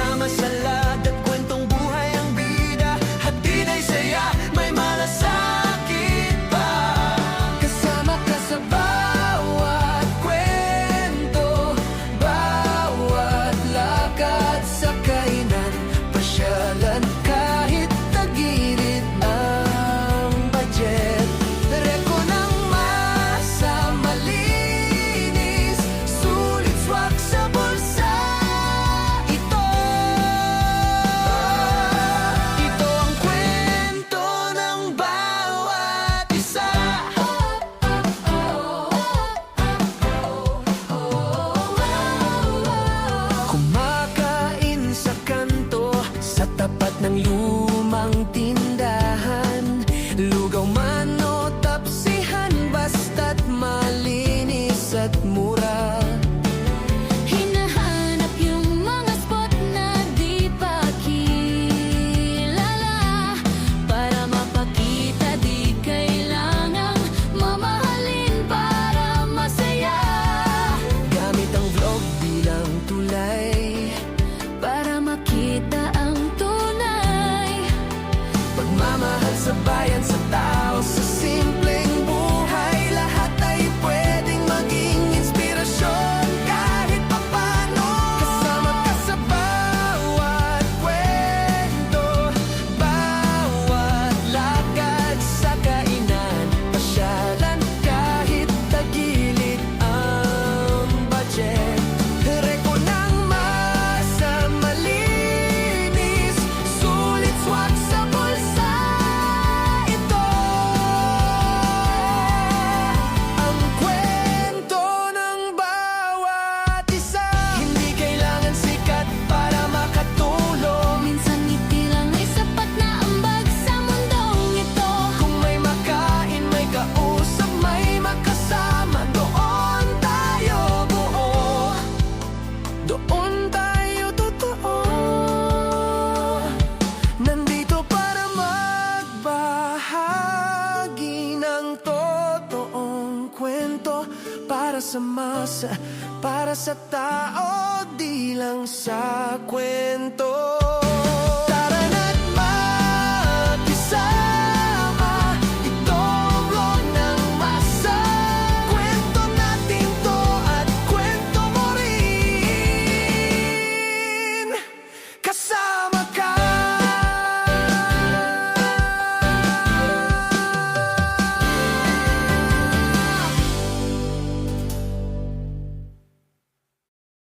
Nagmamasalad at kwentong buhay ang bida, hatid ay saya, may malasakit pa. Kasama ka sa bawat kwento, bawat lakad sa kainan, pasyalan kahit tagilid ang budget. Reko ng masa malinis, sulit swak sa bulsa. Ito ang kwento ng bawat isa. Kumakain sa kanto, sa tapat ng lumang tindahan, lugaw man o tapsihan, basta't malinis at mura. Hinahanap yung mga spot na di pa kilala, para mapakita di kailangang mamahalin para masaya. Gamit ang vlog bilang tulay, Para makita ang tunay, pagmamahal sa bayan, sa tao, sa simpleng buhay. Lahat ay pwedeng maging inspirasyon kahit papano. Kasama ka sa bawat kwento, bawat lakad sa kainan, pasyalan kahit tagilid ang budget. Reko ng masa malinis, sulit swak sa bulsa. Ito ang kwento ng bawat isa. Hindi kailangan sikat para makatulong. minsan ngiti lang ay sapat na ambag sa mundong ito. Kung may makain, may kausap, may makasama, doon tayo buo, doon tayo totoo. Nandito para magbahagi ng totoong kwento, para sa masa, para sa tao, di lang sa kwento.